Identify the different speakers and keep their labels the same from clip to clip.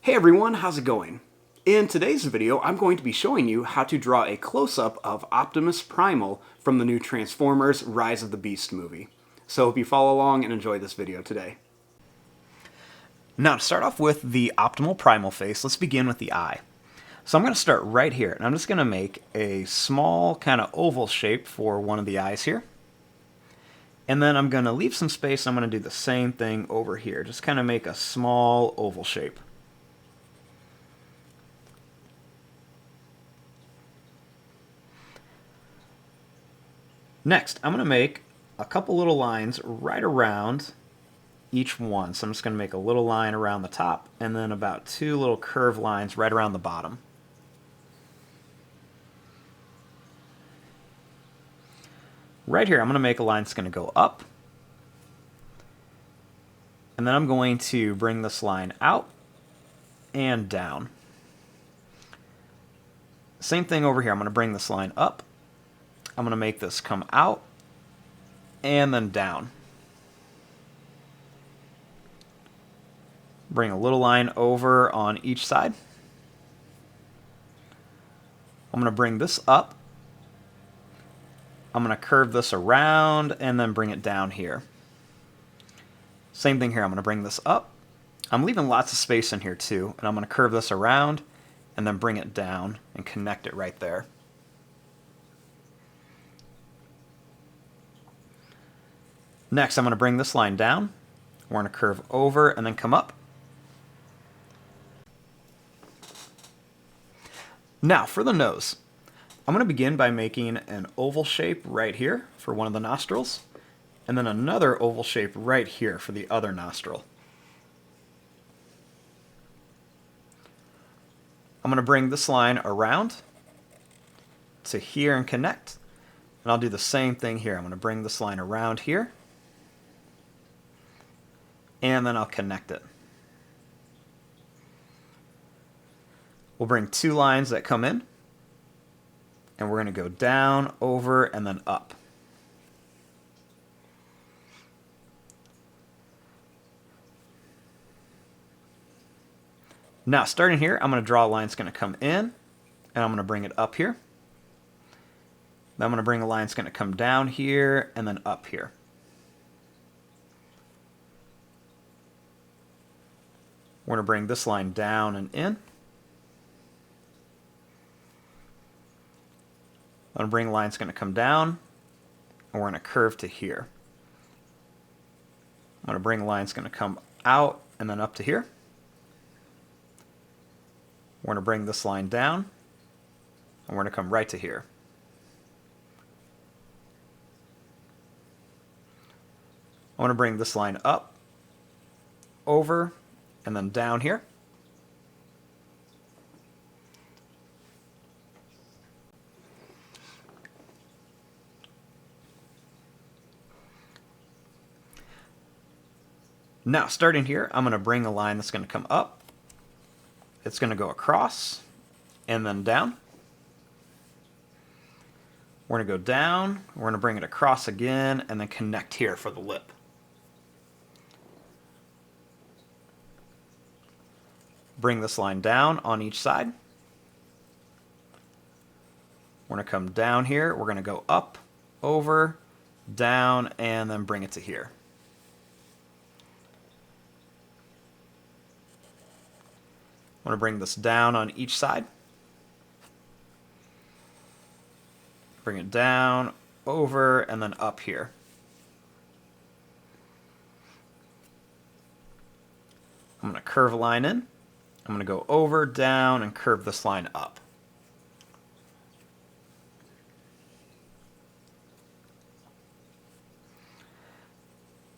Speaker 1: Hey everyone, how's it going? In today's video, I'm going to be showing you how to draw a close-up of Optimus Primal from the new Transformers Rise of the Beast movie. So hope you follow along and enjoy this video today. Now to start off with the optimal Primal face, let's begin with the eye. So I'm going to start right here, and I'm just going to make a small kind of oval shape for one of the eyes here. And then I'm going to leave some space, and I'm going to do the same thing over here. Just kind of make a small oval shape. Next, I'm going to make a couple little lines right around each one. So I'm just going to make a little line around the top, and then about two little curved lines right around the bottom. Right here, I'm going to make a line that's going to go up. And then I'm going to bring this line out and down. Same thing over here. I'm going to bring this line up. I'm going to make this come out and then down. Bring a little line over on each side. I'm going to bring this up. I'm going to curve this around and then bring it down here. Same thing here. I'm going to bring this up. I'm leaving lots of space in here too, and I'm going to curve this around and then bring it down and connect it right there. Next, I'm going to bring this line down. We're going to curve over and then come up. Now, for the nose, I'm going to begin by making an oval shape right here for one of the nostrils, and then another oval shape right here for the other nostril. I'm going to bring this line around to here and connect, and I'll do the same thing here. I'm going to bring this line around here, and then I'll connect it. We'll bring two lines that come in, and we're going to go down, over, and then up. Now, starting here, I'm going to draw a line that's going to come in, and I'm going to bring it up here. Then I'm going to bring a line that's going to come down here, and then up here. We're going to bring this line down and in. I'm going to bring a line that's going to come down, and we're going to curve to here. I'm going to bring a line that's going to come out and then up to here. We're going to bring this line down, and we're going to come right to here. I'm going to bring this line up, over, and then down here. Now, starting here, I'm going to bring a line that's going to come up. It's going to go across and then down. We're going to go down. We're going to bring it across again and then connect here for the lip. Bring this line down on each side. We're going to come down here. We're going to go up, over, down, and then bring it to here. I'm going to bring this down on each side. Bring it down, over, and then up here. I'm going to curve a line in. I'm going to go over, down, and curve this line up.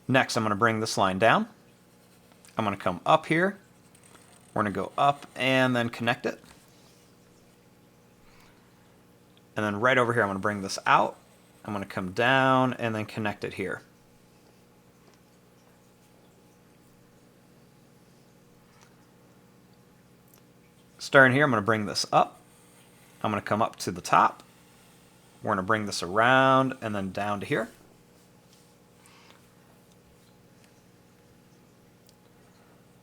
Speaker 1: Next, I'm going to bring this line down. I'm going to come up here. We're going to go up and then connect it. And then right over here, I'm going to bring this out. I'm going to come down and then connect it here. Starting here, I'm going to bring this up. I'm going to come up to the top. We're going to bring this around and then down to here.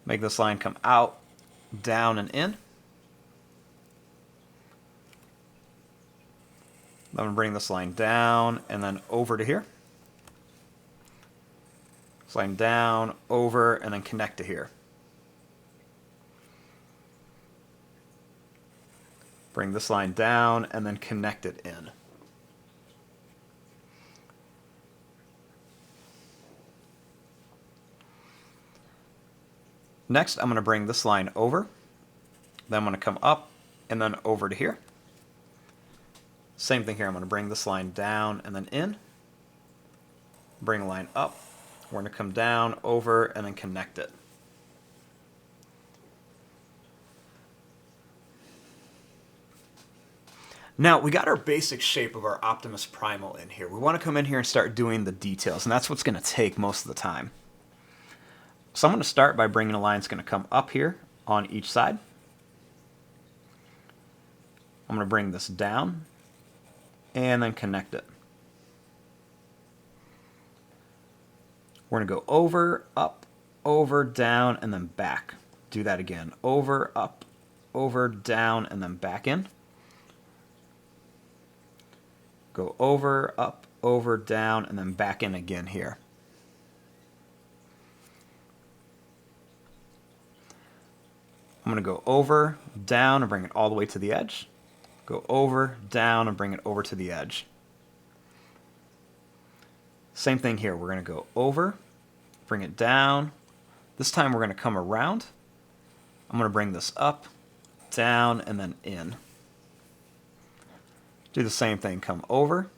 Speaker 1: Make this line come out
Speaker 2: down and in. I'm going to bring this line down and then over to here. This line down, over, and then connect to here. Bring this line down and then connect it in. Next, I'm going to bring this line over. Then I'm going to come up and then over to here. Same thing here. I'm going to bring this line down and then in. Bring a line up. We're going to come down, over, and then connect it. Now, we got our basic shape of our Optimus Primal in here. We want to come in here and start doing the details, and that's what's going to take most of the time. So I'm going to start by bringing a line that's going to come up here on each side. I'm going to bring this down and then connect it. We're going to go over, down, and then back. Do that again. Over, up, over, down, and then back in. Go over, up, over, down, and then back in again here. I'm going to go over, down, and bring it all the way to the edge. Go over, down, and bring it over to the edge. Same thing here. We're going to go over, bring it down. This time we're going to come around. I'm going to bring this up, down, and then in. Do the same thing. Come over,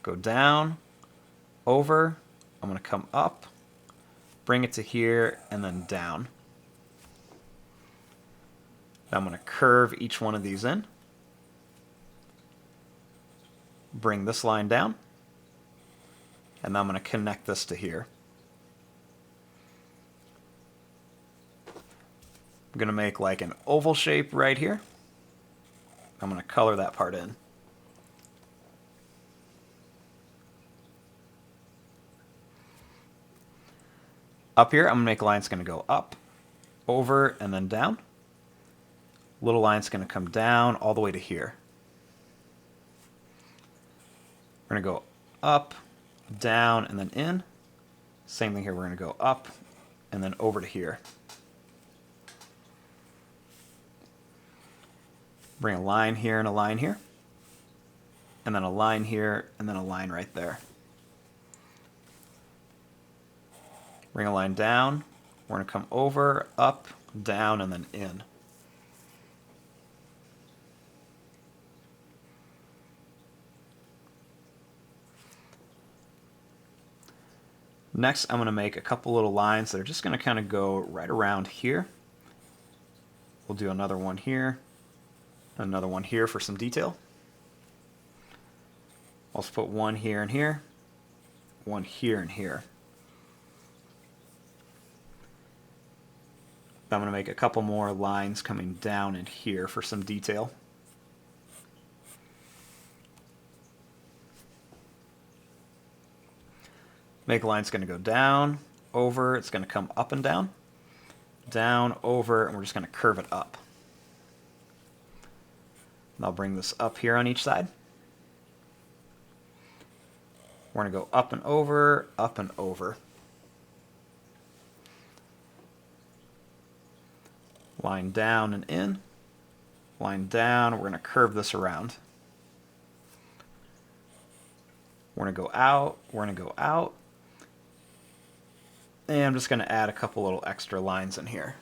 Speaker 2: go down, over. I'm going to come up, bring it to here, and then down. Now I'm going to curve each one of these in. Bring this line down. And now I'm going to connect this to here. I'm going to make like an oval shape right here. I'm going to color that part in. Up here, I'm going to make a line that's going to go up, over, and then down. Little line's going to come down all the way to here. We're going to go up, down, and then in. Same thing here. We're going to go up and then over to here. Bring a line here and a line here. And then a line here and then a line right there. Bring a line down. We're going to come over, up, down, and then in. Next, I'm going to make a couple little lines that are just going to kind of go right around here. We'll do another one here, another one here for some detail. I'll just put one here and here, one here and here. I'm going to make a couple more lines coming down in here for some detail. Make a line's going to go down, over, it's going to come up and down, over, and we're just going to curve it up. And I'll bring this up here on each side. We're going to go up and over, up and over. Line down and in, line down, we're going to curve this around. We're going to go out, we're going to go out. And I'm just going to add a couple little extra lines in here.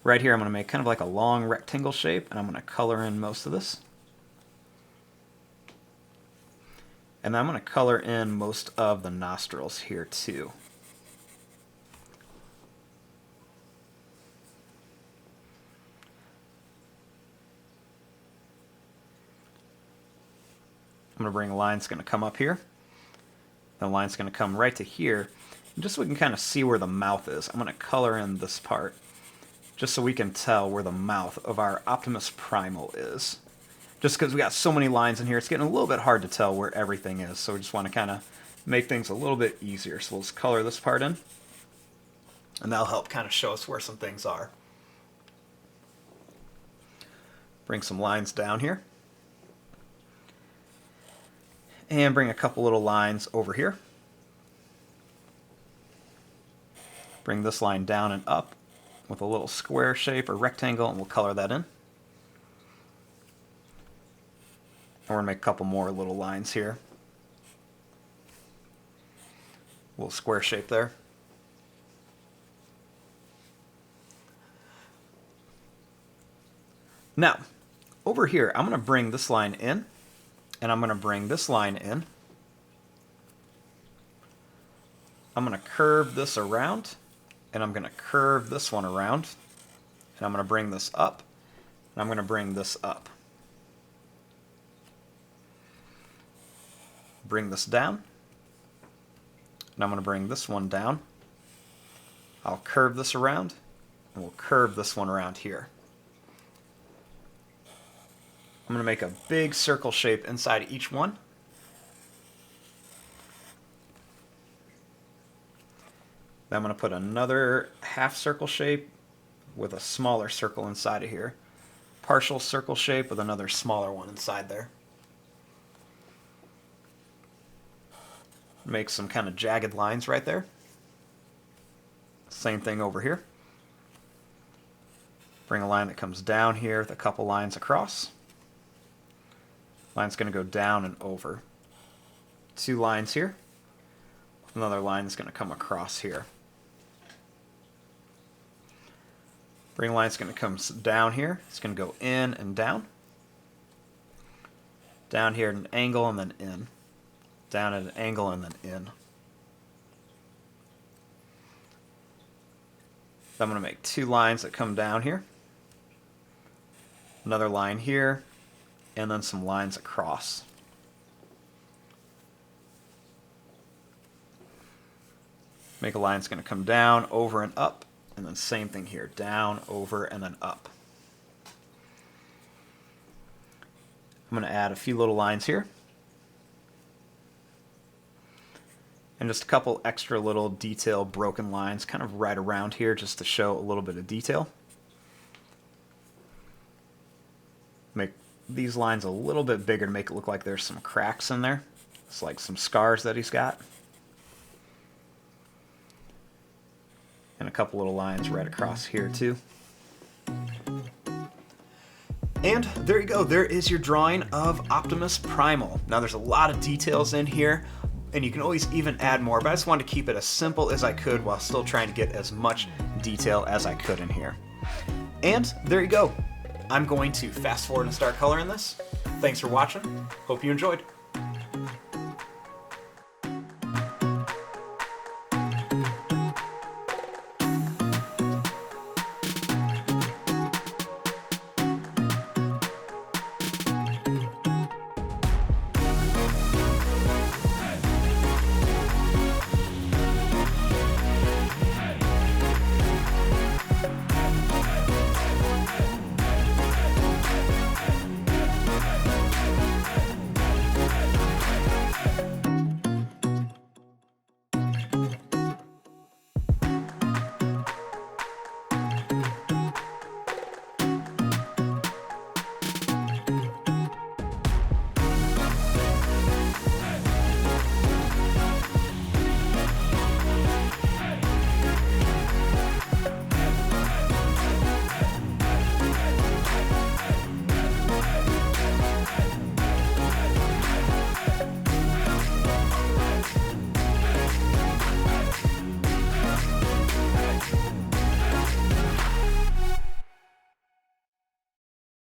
Speaker 2: Right here I'm going to make kind of like a long rectangle shape, and I'm going to color in most of this. And then I'm going to color in most of the nostrils here too. I'm going to bring a line that's going to come up here. The line's going to come right to here. And just so we can kind of see where the mouth is, I'm going to color in this part, just so we can tell where the mouth of our Optimus Primal is. Just because we got so many lines in here, it's getting a little bit hard to tell where everything is, so we just want to kind of make things a little bit easier. So we'll just color this part in. And that'll help kind of show us where some things are. Bring some lines down here. And bring a couple little lines over here. Bring this line down and up with a little square shape or rectangle, and we'll color that in. And we're going to make a couple more little lines here. A little square shape there. Now, over here, I'm going to bring this line in, and I'm going to bring this line in. I'm going to curve this around, and I'm going to curve this one around, and I'm going to bring this up, and I'm going to bring this up. Bring this down, and I'm going to bring this one down. I'll curve this around, and we'll curve this one around here. I'm going to make a big circle shape inside each one. Then I'm going to put another half circle shape with a smaller circle inside of here. Partial circle shape with another smaller one inside there. Make some kind of jagged lines right there. Same thing over here. Bring a line that comes down here with a couple lines across. Line's going to go down and over. 2 lines here. Another line that's going to come across here. Bring a line that's going to come down here. It's going to go in and down. Down here at an angle and then in. Down at an angle and then in. I'm going to make 2 lines that come down here. Another line here. And then some lines across. Make a line that's going to come down, over, and up. And then same thing here. Down, over, and then up. I'm going to add a few little lines here. And just a couple extra little detail broken lines kind of right around here just to show a little bit of detail. Make these lines a little bit bigger to make it look like there's some cracks in there. It's like some scars that he's got. And a couple little lines right across here too. And there you go, there is your drawing of Optimus Primal. Now there's a lot of details in here, and you can always even add more, but I just wanted to keep it as simple as I could while still trying to get as much detail as I could in here. And there you go. I'm going to fast forward and start coloring this. Thanks for watching. Hope you enjoyed.